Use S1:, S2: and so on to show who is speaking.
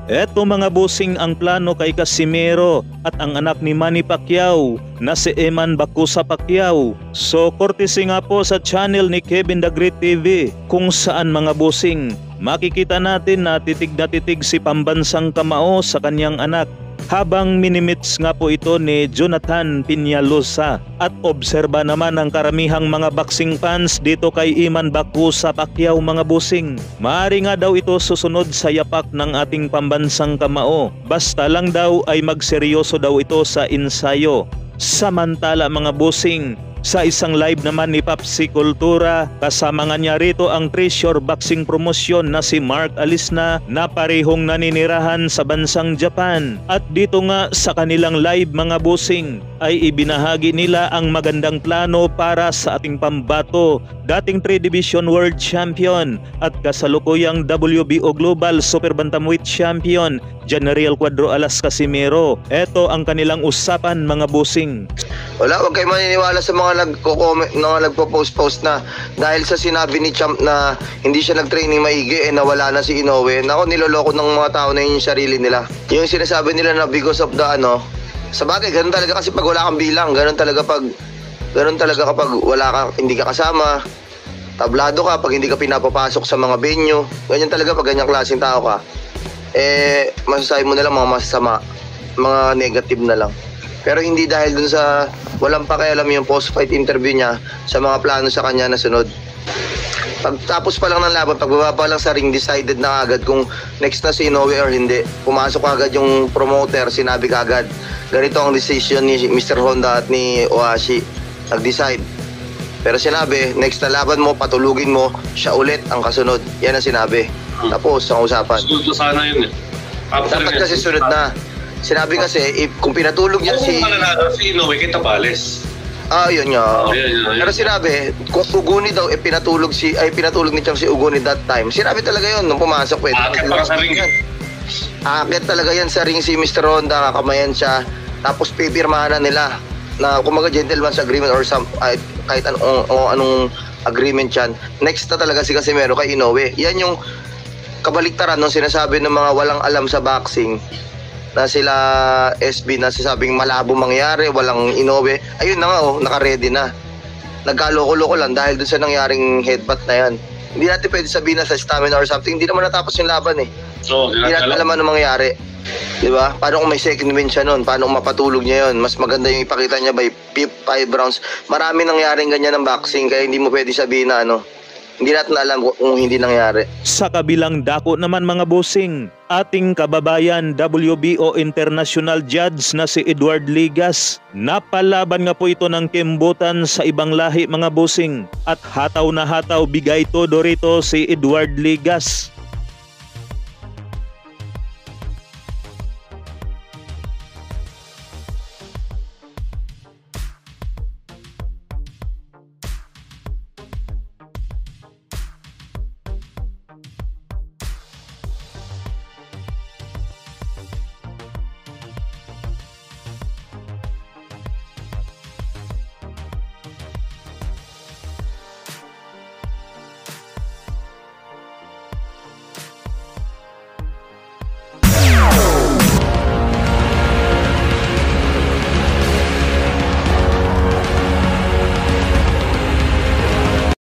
S1: Eto mga bossing ang plano kay Casimero at ang anak ni Manny Pacquiao na si Eman Bacusa Pacquiao. So courtesy nga po sa channel ni Kevin The Great TV kung saan mga bossing makikita natin na titig si pambansang kamao sa kanyang anak habang minimits nga po ito ni Jonathan Peñalosa. At obserba naman ang karamihang mga boxing fans dito kay Eman Bacusa Pacquiao mga bossing. Maaari nga daw ito susunod sa yapak ng ating pambansang kamao. Basta lang daw ay magseryoso daw ito sa ensayo. Samantala mga bossing, sa isang live naman ni Papsi Kultura, kasama nga niya rito ang Treasure Boxing Promotion na si Mark Alisna na parehong naninirahan sa bansang Japan. At dito nga sa kanilang live mga bossing ay ibinahagi nila ang magandang plano para sa ating pambato, dating 3 Division World Champion at kasalukuyang WBO Global Super Bantamweight Champion General Cuadro Alas Casimero. Ito ang kanilang usapan mga bossing.
S2: Wala, huwag kayo maniniwala sa mga nagko-comment, mga nagpo-post na dahil sa sinabi ni Champ na hindi siya nag-training maigi nawala na si Inoue. Nako, niloloko ng mga tao na yung sarili nila. Yung sinasabi nila na because of the sa bagay, ganun talaga kasi pag wala kang bilang, ganun talaga kapag wala ka, hindi ka kasama, tablado ka pag hindi ka pinapapasok sa mga venue. Ganyan talaga pag ganyang klaseng tao ka. Masasabi mo na lang mga masama, mga negative na lang. Pero hindi dahil dun sa walang pakialam yung post-fight interview niya sa mga plano sa kanya na sunod. Pagtapos pa lang ng laban, pagbaba pa lang sa ring, decided na agad kung next na si Inoue or hindi. Pumasok agad yung promoter, sinabi agad, ganito ang decision ni Mr. Honda at ni Ohashi. Nag-decide. Pero sinabi, next na laban mo, patulugin mo, siya ulit ang kasunod. Yan ang sinabi. Tapos ang usapan.
S3: Sunod sana yun eh.
S2: Dapat kasi sunod na. Sinabi kasi, kung pinatulog niya si
S3: Inoue kay Tabales.
S2: Yun nga.
S3: Yun.
S2: Pero sinabi, kung Uguni daw, pinatulog ni Chang si Uguni that time. Sinabi talaga yun nung pumasok.
S3: Akit pa sa ring.
S2: Akit talaga yan sa ring si Mr. Honda, kakamayan siya. Tapos pipirmahan na nila na kumaga gentleman's agreement or kahit anong agreement yan. Next na talaga si Casimero kay Inoue. Yan yung kabaliktaran nung sinasabi ng mga walang alam sa boxing na sila SB na sasabing malabo mangyari, walang Inoue. Ayun na nga naka-ready na. Nagkaloko-loko lang dahil dun sa nangyaring headbutt na yan. Hindi natin pwede sabihin na sa stamina or something, hindi naman natapos yung laban eh.
S3: So,
S2: hindi natin alam ano mangyari. Diba? Paano kung may second win siya nun? Paano kung mapatulog niya yun? Mas maganda yung ipakita niya by 5 rounds. Marami nangyaring ganyan ng boxing kaya hindi mo pwede sabihin na hindi natin alam kung hindi nangyari.
S1: Sa kabilang dako naman mga bossing, ating kababayan WBO International Judge na si Edward Ligas. Napalaban nga po ito ng kimbutan sa ibang lahi mga bossing. At hataw na hataw bigay todo rito si Edward Ligas.